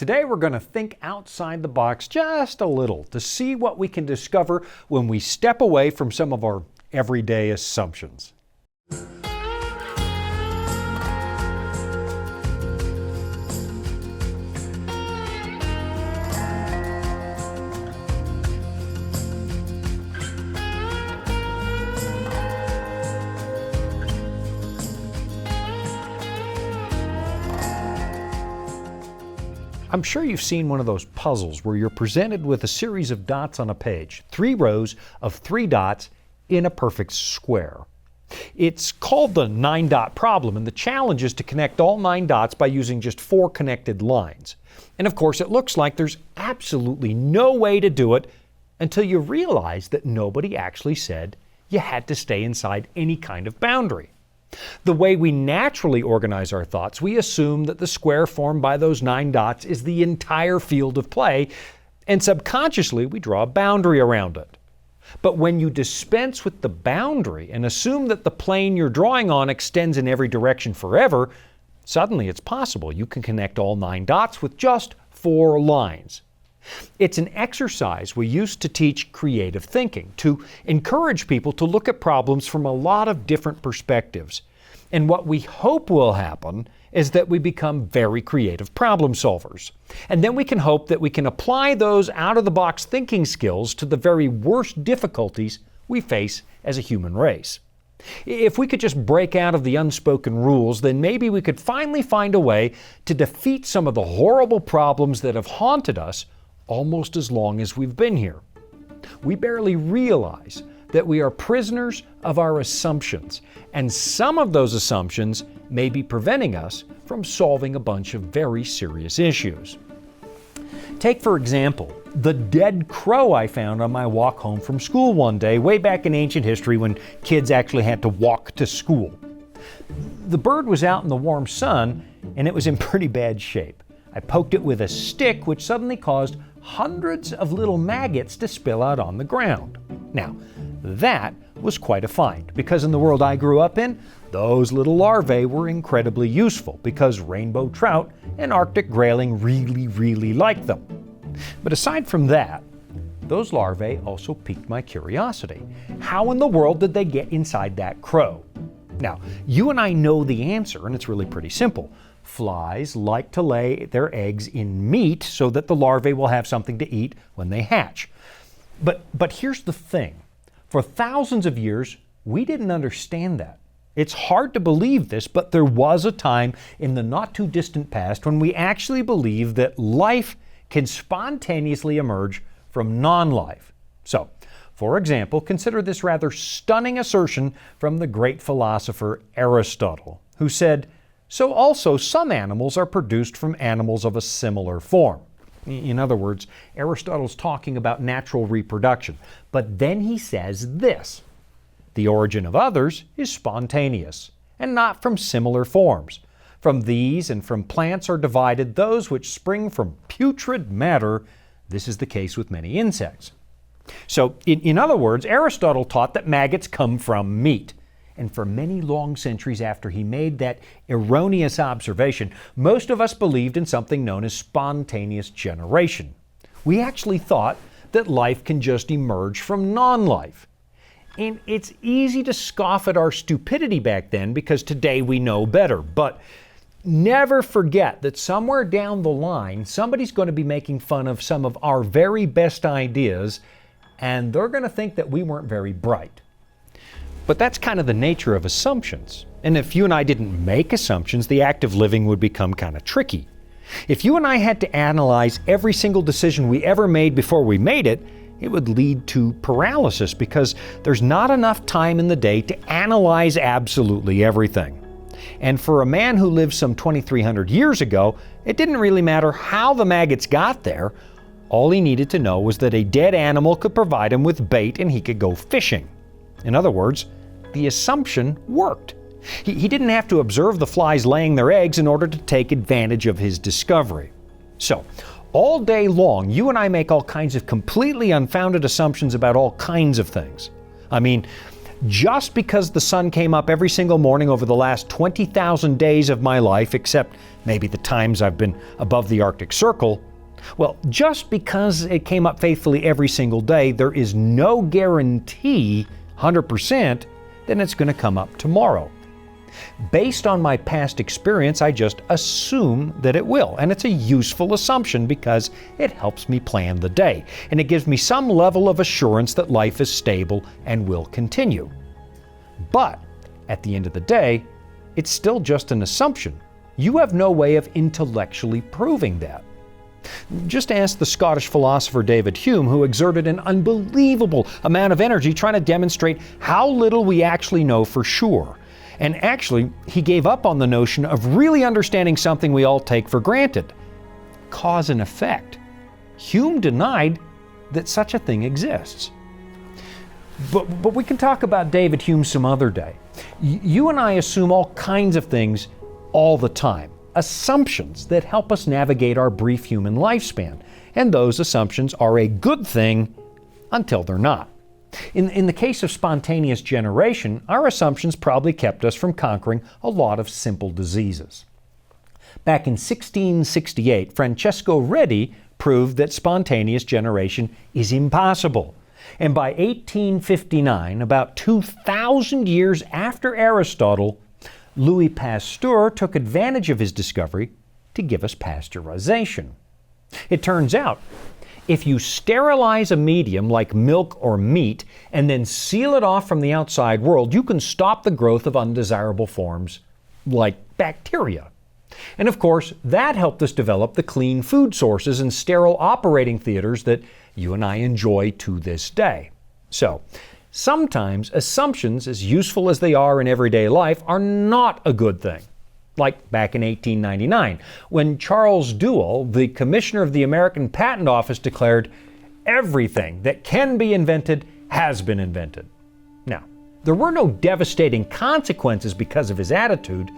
Today we're going to think outside the box just a little to see what we can discover when we step away from some of our everyday assumptions. I'm sure you've seen one of those puzzles where you're presented with a series of dots on a page, 3 rows of 3 dots in a perfect square. It's called the 9-dot problem, and the challenge is to connect all 9 dots by using just 4 connected lines. And of course, it looks like there's absolutely no way to do it until you realize that nobody actually said you had to stay inside any kind of boundary. The way we naturally organize our thoughts, we assume that the square formed by those 9 dots is the entire field of play, and subconsciously we draw a boundary around it. But when you dispense with the boundary and assume that the plane you're drawing on extends in every direction forever, suddenly it's possible you can connect all 9 dots with just 4 lines. It's an exercise we used to teach creative thinking, to encourage people to look at problems from a lot of different perspectives. And what we hope will happen is that we become very creative problem solvers. And then we can hope that we can apply those out-of-the-box thinking skills to the very worst difficulties we face as a human race. If we could just break out of the unspoken rules, then maybe we could finally find a way to defeat some of the horrible problems that have haunted us almost as long as we've been here. We barely realize that we are prisoners of our assumptions, and some of those assumptions may be preventing us from solving a bunch of very serious issues. Take, for example, the dead crow I found on my walk home from school one day, way back in ancient history when kids actually had to walk to school. The bird was out in the warm sun, and it was in pretty bad shape. I poked it with a stick, which suddenly caused hundreds of little maggots to spill out on the ground. Now, that was quite a find, because in the world I grew up in, those little larvae were incredibly useful because rainbow trout and Arctic grayling really liked them. But aside from that, those larvae also piqued my curiosity. How in the world did they get inside that crow? Now, you and I know the answer, and it's really pretty simple. Flies like to lay their eggs in meat so that the larvae will have something to eat when they hatch. But here's the thing. For thousands of years, we didn't understand that. It's hard to believe this, but there was a time in the not too distant past when we actually believed that life can spontaneously emerge from non-life. So, for example, consider this rather stunning assertion from the great philosopher Aristotle, who said, "So also some animals are produced from animals of a similar form." In other words, Aristotle's talking about natural reproduction. But then he says this: "The origin of others is spontaneous, and not from similar forms. From these and from plants are divided those which spring from putrid matter. This is the case with many insects." So, in other words, Aristotle taught that maggots come from meat. And for many long centuries after he made that erroneous observation, most of us believed in something known as spontaneous generation. We actually thought that life can just emerge from non-life. And it's easy to scoff at our stupidity back then because today we know better. But never forget that somewhere down the line, somebody's going to be making fun of some of our very best ideas, and they're going to think that we weren't very bright. But that's kind of the nature of assumptions. And if you and I didn't make assumptions, the act of living would become kind of tricky. If you and I had to analyze every single decision we ever made before we made it, it would lead to paralysis because there's not enough time in the day to analyze absolutely everything. And for a man who lived some 2,300 years ago, it didn't really matter how the maggots got there. All he needed to know was that a dead animal could provide him with bait and he could go fishing. In other words, the assumption worked. He didn't have to observe the flies laying their eggs in order to take advantage of his discovery. So, all day long, you and I make all kinds of completely unfounded assumptions about all kinds of things. I mean, Just because the sun came up every single morning over the last 20,000 days of my life, except maybe the times I've been above the Arctic Circle, well, just because it came up faithfully every single day, there is no guarantee, 100%, that it's going to come up tomorrow. Based on my past experience, I just assume that it will. And it's a useful assumption because it helps me plan the day. And it gives me some level of assurance that life is stable and will continue. But at the end of the day, it's still just an assumption. You have no way of intellectually proving that. Just ask the Scottish philosopher David Hume, who exerted an unbelievable amount of energy trying to demonstrate how little we actually know for sure. And actually, he gave up on the notion of really understanding something we all take for granted: cause and effect. Hume denied that such a thing exists. But we can talk about David Hume some other day. You and I assume all kinds of things all the time. Assumptions that help us navigate our brief human lifespan. And those assumptions are a good thing until they're not. In the case of spontaneous generation, our assumptions probably kept us from conquering a lot of simple diseases. Back in 1668, Francesco Redi proved that spontaneous generation is impossible. And by 1859, about 2,000 years after Aristotle, Louis Pasteur took advantage of his discovery to give us pasteurization. It turns out, if you sterilize a medium like milk or meat and then seal it off from the outside world, you can stop the growth of undesirable forms like bacteria. And of course, that helped us develop the clean food sources and sterile operating theaters that you and I enjoy to this day. So, sometimes assumptions, as useful as they are in everyday life, are not a good thing. Like back in 1899, when Charles Duell, the commissioner of the American Patent Office, declared, "Everything that can be invented has been invented." Now, there were no devastating consequences because of his attitude,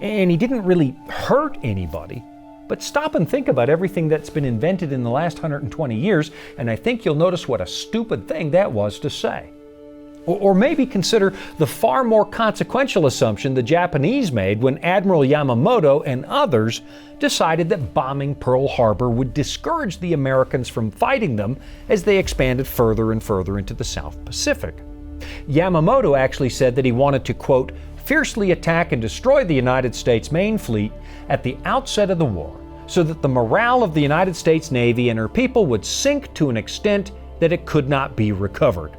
and he didn't really hurt anybody. But stop and think about everything that's been invented in the last 120 years, and I think you'll notice what a stupid thing that was to say. Or maybe consider the far more consequential assumption the Japanese made when Admiral Yamamoto and others decided that bombing Pearl Harbor would discourage the Americans from fighting them as they expanded further and further into the South Pacific. Yamamoto actually said that he wanted to, quote, fiercely attack and destroy the United States main fleet at the outset of the war, so that the morale of the United States Navy and her people would sink to an extent that it could not be recovered.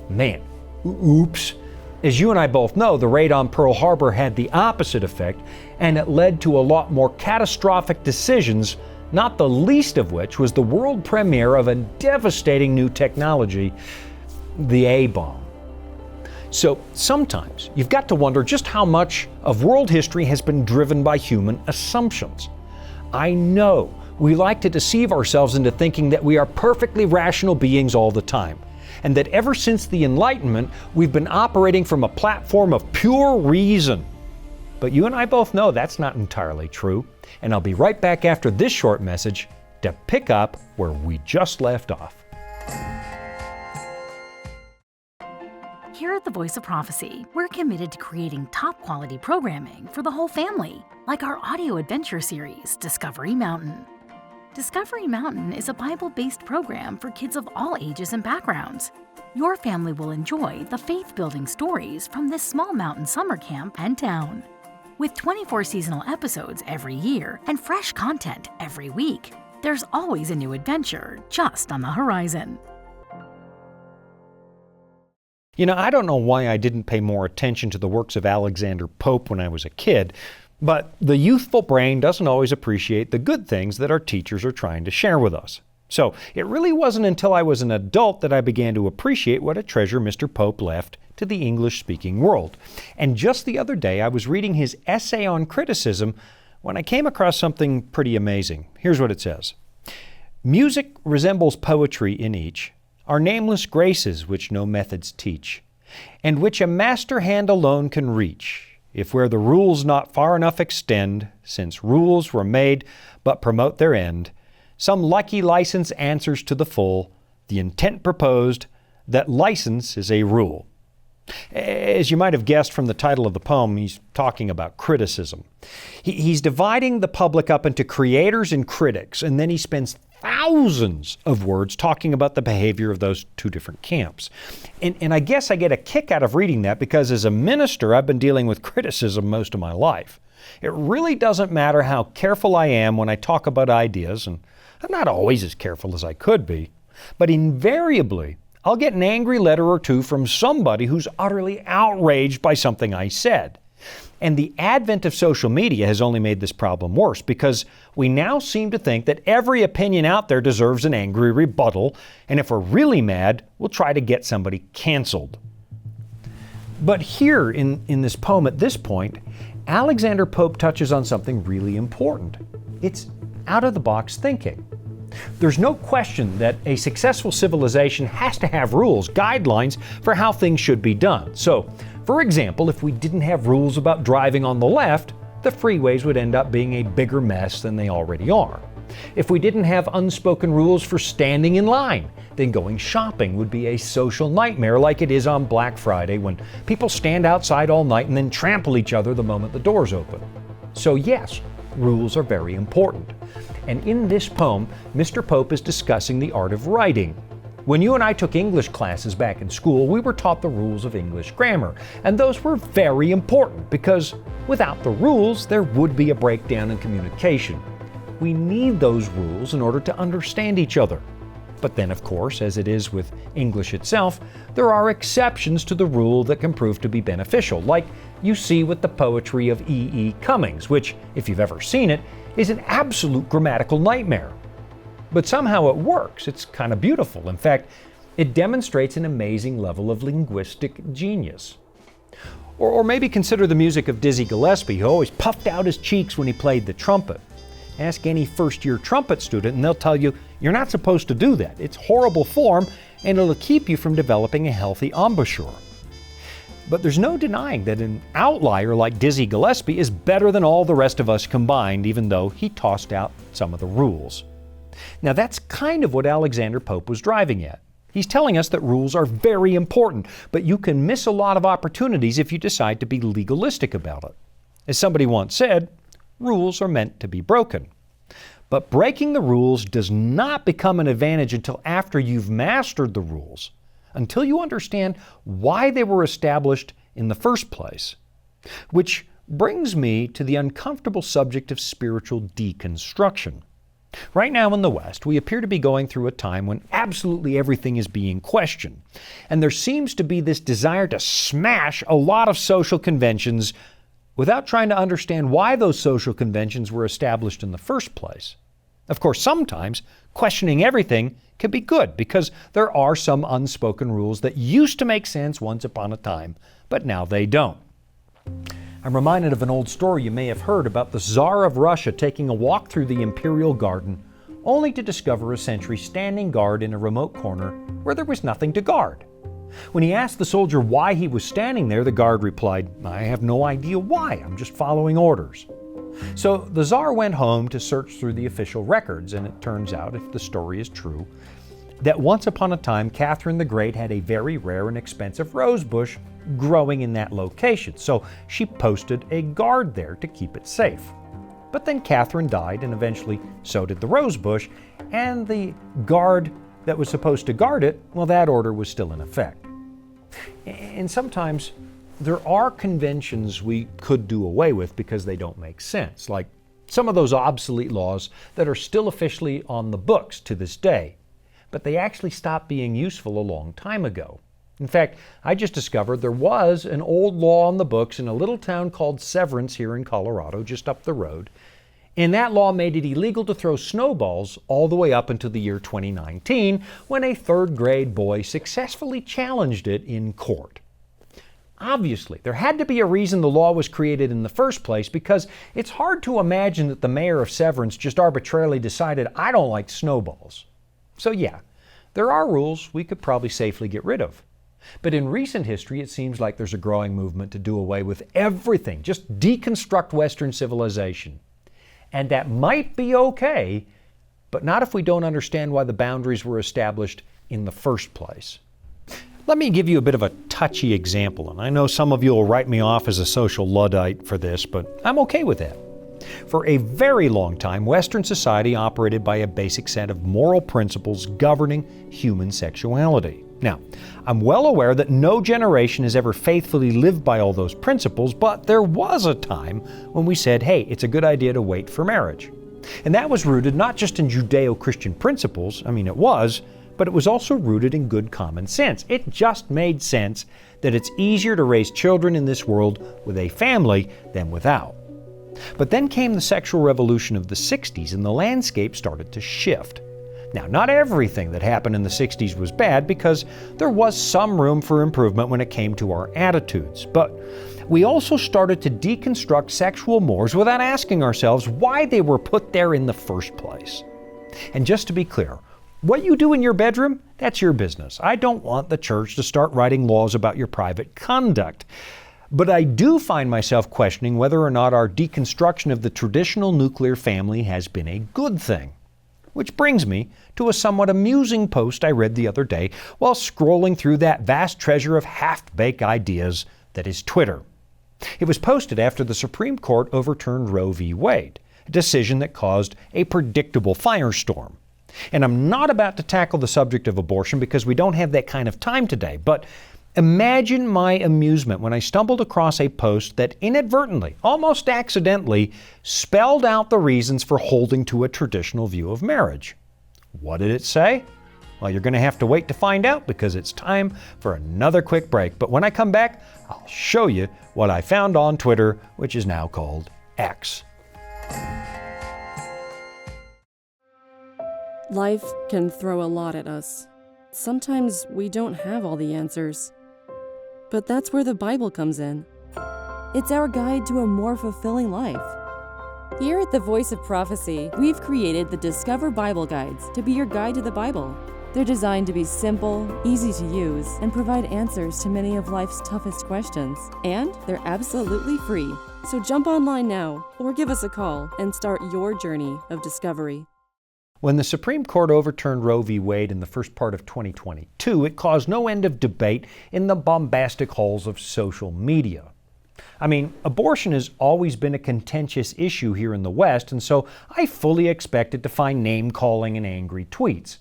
Man, oops. As you and I both know, the raid on Pearl Harbor had the opposite effect, and it led to a lot more catastrophic decisions, not the least of which was the world premiere of a devastating new technology, the A-bomb. So sometimes you've got to wonder just how much of world history has been driven by human assumptions. I know we like to deceive ourselves into thinking that we are perfectly rational beings all the time, and that ever since the Enlightenment, we've been operating from a platform of pure reason. But you and I both know that's not entirely true, and I'll be right back after this short message to pick up where we just left off. Here at the Voice of Prophecy, we're committed to creating top-quality programming for the whole family, like our audio adventure series, Discovery Mountain. Discovery Mountain is a Bible-based program for kids of all ages and backgrounds. Your family will enjoy the faith-building stories from this small mountain summer camp and town. With 24 seasonal episodes every year and fresh content every week, there's always a new adventure just on the horizon. You know, I don't know why I didn't pay more attention to the works of Alexander Pope when I was a kid, but the youthful brain doesn't always appreciate the good things that our teachers are trying to share with us. So it really wasn't until I was an adult that I began to appreciate what a treasure Mr. Pope left to the English-speaking world. And just the other day, I was reading his essay on criticism when I came across something pretty amazing. Here's what it says. Music resembles poetry in each, are nameless graces which no methods teach, and which a master hand alone can reach, if where the rules not far enough extend, since rules were made but promote their end, some lucky license answers to the full the intent proposed, that license is a rule. As you might have guessed from the title of the poem, he's talking about criticism. He's dividing the public up into creators and critics, and then he spends thousands of words talking about the behavior of those two different camps. And I guess I get a kick out of reading that because as a minister, I've been dealing with criticism most of my life. It really doesn't matter how careful I am when I talk about ideas, and I'm not always as careful as I could be, but invariably, I'll get an angry letter or two from somebody who's utterly outraged by something I said. And the advent of social media has only made this problem worse because we now seem to think that every opinion out there deserves an angry rebuttal, and if we're really mad, we'll try to get somebody canceled. But here in this poem at this point, Alexander Pope touches on something really important. It's out-of-the-box thinking. There's no question that a successful civilization has to have rules, guidelines for how things should be done. So, for example, if we didn't have rules about driving on the left, the freeways would end up being a bigger mess than they already are. If we didn't have unspoken rules for standing in line, then going shopping would be a social nightmare like it is on Black Friday when people stand outside all night and then trample each other the moment the doors open. So yes, rules are very important. And in this poem, Mr. Pope is discussing the art of writing. When you and I took English classes back in school, we were taught the rules of English grammar, and those were very important because without the rules, there would be a breakdown in communication. We need those rules in order to understand each other. But then, of course, as it is with English itself, there are exceptions to the rule that can prove to be beneficial, like you see with the poetry of E. Cummings, which, if you've ever seen it, is an absolute grammatical nightmare. But somehow it works. It's kind of beautiful. In fact, it demonstrates an amazing level of linguistic genius. Or maybe consider the music of Dizzy Gillespie, who always puffed out his cheeks when he played the trumpet. Ask any first-year trumpet student and they'll tell you, you're not supposed to do that. It's horrible form and it'll keep you from developing a healthy embouchure. But there's no denying that an outlier like Dizzy Gillespie is better than all the rest of us combined, even though he tossed out some of the rules. Now that's kind of what Alexander Pope was driving at. He's telling us that rules are very important, but you can miss a lot of opportunities if you decide to be legalistic about it. As somebody once said, rules are meant to be broken. But breaking the rules does not become an advantage until after you've mastered the rules, until you understand why they were established in the first place. Which brings me to the uncomfortable subject of spiritual deconstruction. Right now in the West, we appear to be going through a time when absolutely everything is being questioned. And there seems to be this desire to smash a lot of social conventions without trying to understand why those social conventions were established in the first place. Of course, sometimes questioning everything can be good because there are some unspoken rules that used to make sense once upon a time, but now they don't. I'm reminded of an old story you may have heard about the Tsar of Russia taking a walk through the imperial garden, only to discover a sentry standing guard in a remote corner where there was nothing to guard. When he asked the soldier why he was standing there, the guard replied, "I have no idea why, I'm just following orders." So the Tsar went home to search through the official records, and it turns out, if the story is true, that once upon a time Catherine the Great had a very rare and expensive rose bush growing in that location, so she posted a guard there to keep it safe. But then Catherine died, and eventually so did the rose bush, and the guard that was supposed to guard it, well, that order was still in effect. And sometimes there are conventions we could do away with because they don't make sense, like some of those obsolete laws that are still officially on the books to this day, but they actually stopped being useful a long time ago. In fact, I just discovered there was an old law on the books in a little town called Severance here in Colorado, just up the road, and that law made it illegal to throw snowballs all the way up until the year 2019, when a third-grade boy successfully challenged it in court. Obviously, there had to be a reason the law was created in the first place, because it's hard to imagine that the mayor of Severance just arbitrarily decided, "I don't like snowballs." So yeah, there are rules we could probably safely get rid of. But in recent history, it seems like there's a growing movement to do away with everything, just deconstruct Western civilization. And that might be okay, but not if we don't understand why the boundaries were established in the first place. Let me give you a bit of a touchy example, and I know some of you will write me off as a social Luddite for this, but I'm okay with that. For a very long time, Western society operated by a basic set of moral principles governing human sexuality. Now, I'm well aware that no generation has ever faithfully lived by all those principles, but there was a time when we said, hey, it's a good idea to wait for marriage. And that was rooted not just in Judeo-Christian principles, it was, but it was also rooted in good common sense. It just made sense that it's easier to raise children in this world with a family than without. But then came the sexual revolution of the 60s and the landscape started to shift. Now, not everything that happened in the 60s was bad because there was some room for improvement when it came to our attitudes. But we also started to deconstruct sexual mores without asking ourselves why they were put there in the first place. And just to be clear, what you do in your bedroom, that's your business. I don't want the church to start writing laws about your private conduct. But I do find myself questioning whether or not our deconstruction of the traditional nuclear family has been a good thing. Which brings me to a somewhat amusing post I read the other day while scrolling through that vast treasure of half-baked ideas that is Twitter. It was posted after the Supreme Court overturned Roe v. Wade, a decision that caused a predictable firestorm. And I'm not about to tackle the subject of abortion because we don't have that kind of time today, but imagine my amusement when I stumbled across a post that inadvertently, almost accidentally, spelled out the reasons for holding to a traditional view of marriage. What did it say? Well, you're going to have to wait to find out because it's time for another quick break. But when I come back, I'll show you what I found on Twitter, which is now called X. Life can throw a lot at us. Sometimes we don't have all the answers. But that's where the Bible comes in. It's our guide to a more fulfilling life. Here at the Voice of Prophecy, we've created the Discover Bible Guides to be your guide to the Bible. They're designed to be simple, easy to use, and provide answers to many of life's toughest questions. And they're absolutely free. So jump online now, or give us a call and start your journey of discovery. When the Supreme Court overturned Roe v. Wade in the first part of 2022, it caused no end of debate in the bombastic halls of social media. Abortion has always been a contentious issue here in the West, and so I fully expected to find name-calling and angry tweets.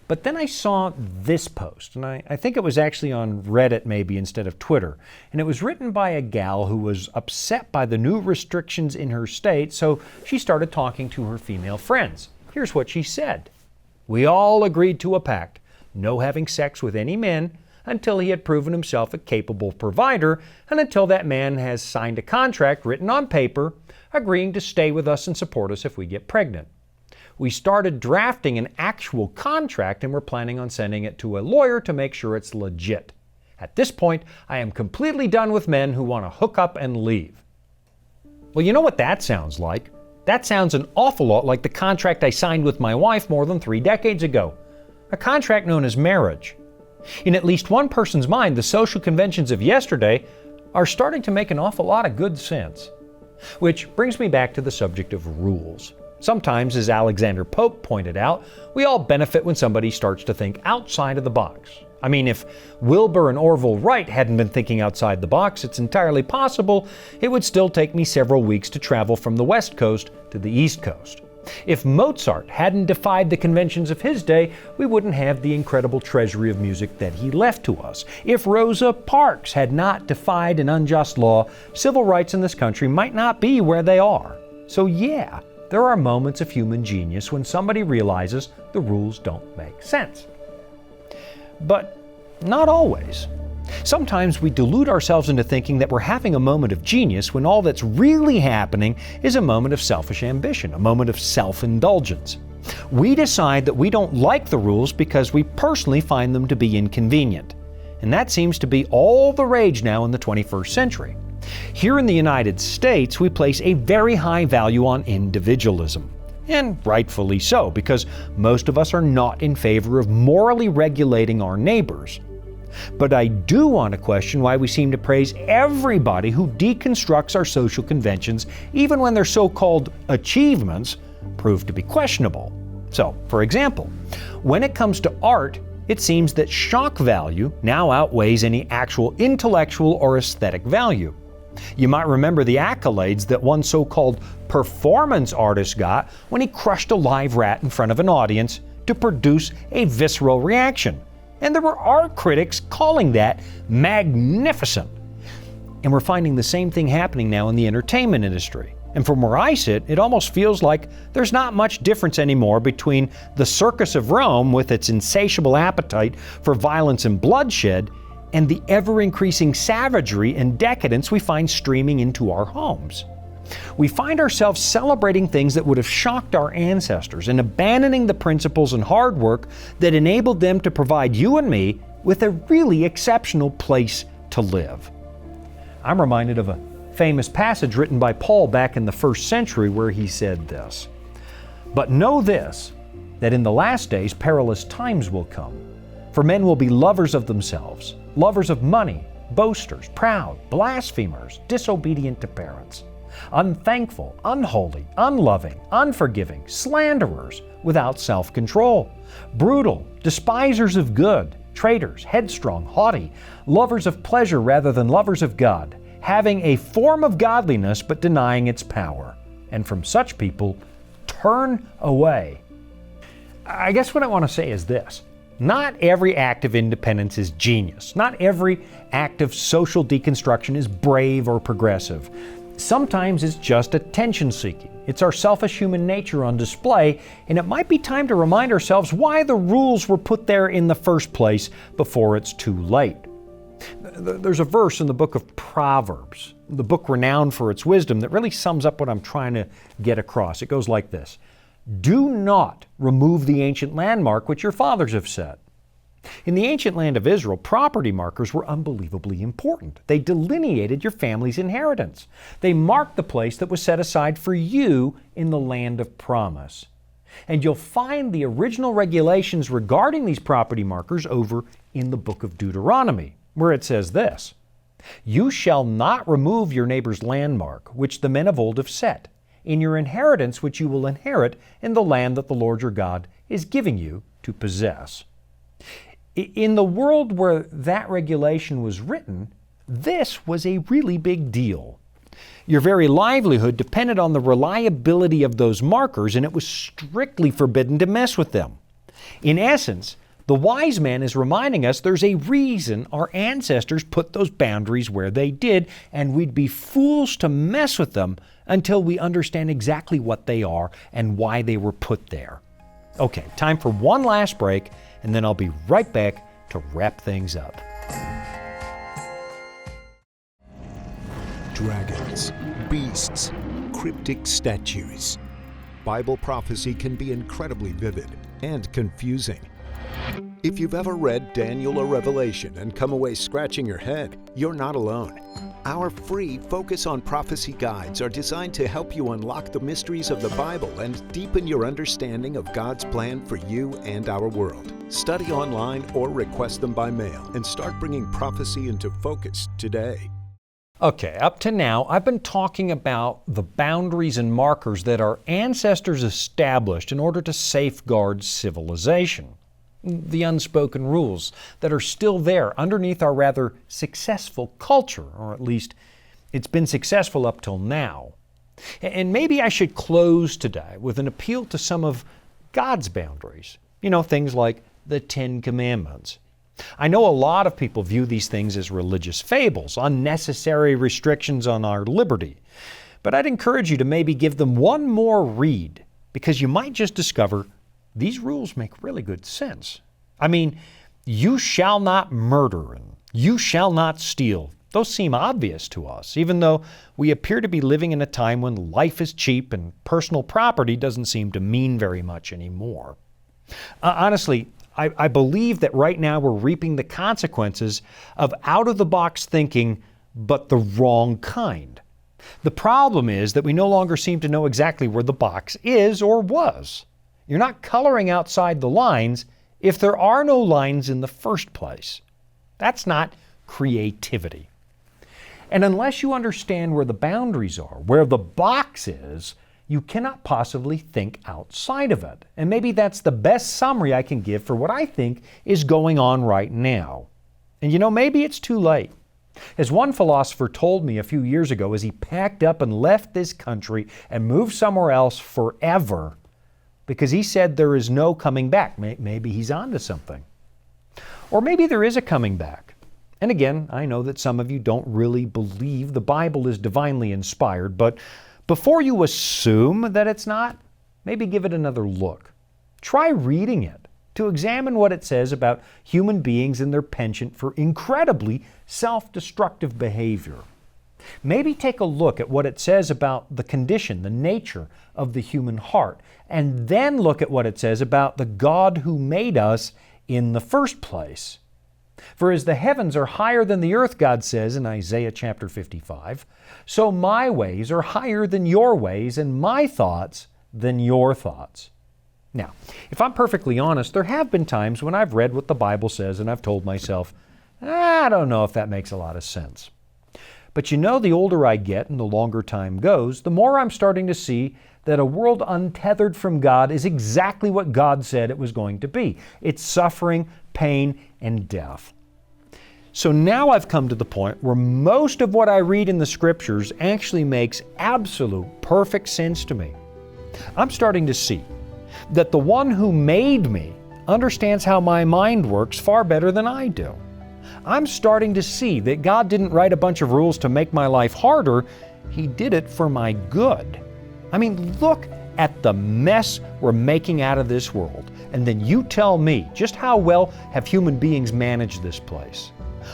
But then I saw this post, and I think it was actually on Reddit maybe instead of Twitter, and it was written by a gal who was upset by the new restrictions in her state, so she started talking to her female friends. Here's what she said. We all agreed to a pact, no having sex with any men until he had proven himself a capable provider and until that man has signed a contract written on paper agreeing to stay with us and support us if we get pregnant. We started drafting an actual contract and we're planning on sending it to a lawyer to make sure it's legit. At this point, I am completely done with men who want to hook up and leave. Well, you know what that sounds like? That sounds an awful lot like the contract I signed with my wife more than 3 decades ago. A contract known as marriage. In at least one person's mind, the social conventions of yesterday are starting to make an awful lot of good sense. Which brings me back to the subject of rules. Sometimes, as Alexander Pope pointed out, we all benefit when somebody starts to think outside of the box. If Wilbur and Orville Wright hadn't been thinking outside the box, it's entirely possible it would still take me several weeks to travel from the West Coast to the East Coast. If Mozart hadn't defied the conventions of his day, we wouldn't have the incredible treasury of music that he left to us. If Rosa Parks had not defied an unjust law, civil rights in this country might not be where they are. So yeah, there are moments of human genius when somebody realizes the rules don't make sense. But not always. Sometimes we delude ourselves into thinking that we're having a moment of genius when all that's really happening is a moment of selfish ambition, a moment of self-indulgence. We decide that we don't like the rules because we personally find them to be inconvenient. And that seems to be all the rage now in the 21st century. Here in the United States, we place a very high value on individualism. And rightfully so, because most of us are not in favor of morally regulating our neighbors. But I do want to question why we seem to praise everybody who deconstructs our social conventions, even when their so-called achievements prove to be questionable. So, for example, when it comes to art, It seems that shock value now outweighs any actual intellectual or aesthetic value. You might remember the accolades that one so-called performance artist got when he crushed a live rat in front of an audience to produce a visceral reaction. And there were art critics calling that magnificent. And we're finding the same thing happening now in the entertainment industry. And from where I sit, it almost feels like there's not much difference anymore between the circus of Rome with its insatiable appetite for violence and bloodshed and the ever-increasing savagery and decadence we find streaming into our homes. We find ourselves celebrating things that would have shocked our ancestors and abandoning the principles and hard work that enabled them to provide you and me with a really exceptional place to live. I'm reminded of a famous passage written by Paul back in the first century where he said this, "But know this, that in the last days perilous times will come. For men will be lovers of themselves, lovers of money, boasters, proud, blasphemers, disobedient to parents, unthankful, unholy, unloving, unforgiving, slanderers, without self-control, brutal, despisers of good, traitors, headstrong, haughty, lovers of pleasure rather than lovers of God, having a form of godliness but denying its power. And from such people, turn away." I guess what I want to say is this. Not every act of independence is genius. Not every act of social deconstruction is brave or progressive. Sometimes it's just attention-seeking. It's our selfish human nature on display, and it might be time to remind ourselves why the rules were put there in the first place before it's too late. There's a verse in the book of Proverbs, the book renowned for its wisdom, that really sums up what I'm trying to get across. It goes like this: "Do not remove the ancient landmark which your fathers have set." In the ancient land of Israel, property markers were unbelievably important. They delineated your family's inheritance. They marked the place that was set aside for you in the land of promise. And you'll find the original regulations regarding these property markers over in the book of Deuteronomy, where it says this: "You shall not remove your neighbor's landmark, which the men of old have set, in your inheritance which you will inherit in the land that the Lord your God is giving you to possess." In the world where that regulation was written, this was a really big deal. Your very livelihood depended on the reliability of those markers, and it was strictly forbidden to mess with them. In essence, the wise man is reminding us there's a reason our ancestors put those boundaries where they did, and we'd be fools to mess with them until we understand exactly what they are and why they were put there. Okay, time for one last break, and then I'll be right back to wrap things up. Dragons, beasts, cryptic statues. Bible prophecy can be incredibly vivid and confusing. If you've ever read Daniel or Revelation and come away scratching your head, you're not alone. Our free Focus on Prophecy guides are designed to help you unlock the mysteries of the Bible and deepen your understanding of God's plan for you and our world. Study online or request them by mail and start bringing prophecy into focus today. Okay, up to now, I've been talking about the boundaries and markers that our ancestors established in order to safeguard civilization. The unspoken rules that are still there underneath our rather successful culture, or at least it's been successful up till now. And maybe I should close today with an appeal to some of God's boundaries. You know, things like the Ten Commandments. I know a lot of people view these things as religious fables, unnecessary restrictions on our liberty. But I'd encourage you to maybe give them one more read, because you might just discover these rules make really good sense. I mean, you shall not murder and you shall not steal. Those seem obvious to us, even though we appear to be living in a time when life is cheap and personal property doesn't seem to mean very much anymore. Honestly, I believe that right now we're reaping the consequences of out-of-the-box thinking, but the wrong kind. The problem is that we no longer seem to know exactly where the box is or was. You're not coloring outside the lines if there are no lines in the first place. That's not creativity. And unless you understand where the boundaries are, where the box is, you cannot possibly think outside of it. And maybe that's the best summary I can give for what I think is going on right now. And you know, maybe it's too late. As one philosopher told me a few years ago as he packed up and left this country and moved somewhere else forever, because he said there is no coming back. Maybe he's onto something. Or maybe there is a coming back. And again, I know that some of you don't really believe the Bible is divinely inspired, but before you assume that it's not, maybe give it another look. Try reading it to examine what it says about human beings and their penchant for incredibly self-destructive behavior. Maybe take a look at what it says about the condition, the nature of the human heart, and then look at what it says about the God who made us in the first place. For as the heavens are higher than the earth, God says in Isaiah chapter 55, so my ways are higher than your ways, and my thoughts than your thoughts. Now, if I'm perfectly honest, there have been times when I've read what the Bible says and I've told myself, I don't know if that makes a lot of sense. But you know, the older I get and the longer time goes, the more I'm starting to see that a world untethered from God is exactly what God said it was going to be. It's suffering, pain, and death. So now I've come to the point where most of what I read in the Scriptures actually makes absolute perfect sense to me. I'm starting to see that the one who made me understands how my mind works far better than I do. I'm starting to see that God didn't write a bunch of rules to make my life harder. He did it for my good. I mean, look at the mess we're making out of this world. And then you tell me, just how well have human beings managed this place?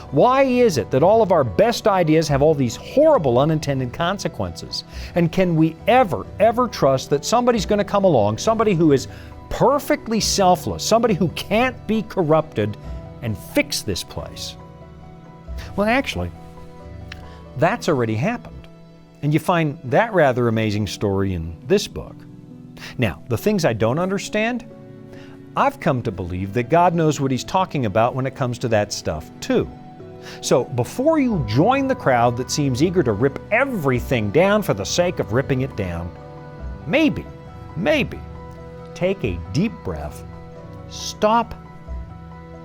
Why is it that all of our best ideas have all these horrible unintended consequences? And can we ever trust that somebody's going to come along, somebody who is perfectly selfless, somebody who can't be corrupted, and fix this place? Well, actually, that's already happened. And you find that rather amazing story in this book. Now, the things I don't understand, I've come to believe that God knows what He's talking about when it comes to that stuff too. So before you join the crowd that seems eager to rip everything down for the sake of ripping it down, maybe, take a deep breath, stop,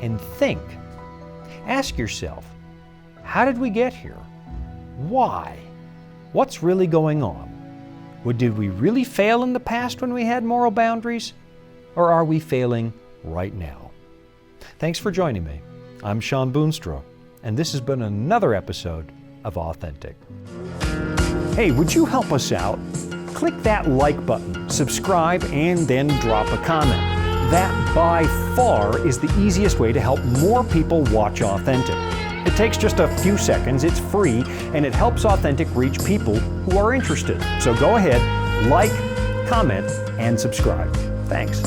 and think. Ask yourself, how did we get here? Why? What's really going on? Did we really fail in the past when we had moral boundaries? Or are we failing right now? Thanks for joining me. I'm Shawn Boonstra, and this has been another episode of Authentic. Hey, would you help us out? Click that like button, subscribe, and then drop a comment. That by far is the easiest way to help more people watch Authentic. It takes just a few seconds, it's free, and it helps Authentic reach people who are interested. So go ahead, like, comment, and subscribe. Thanks.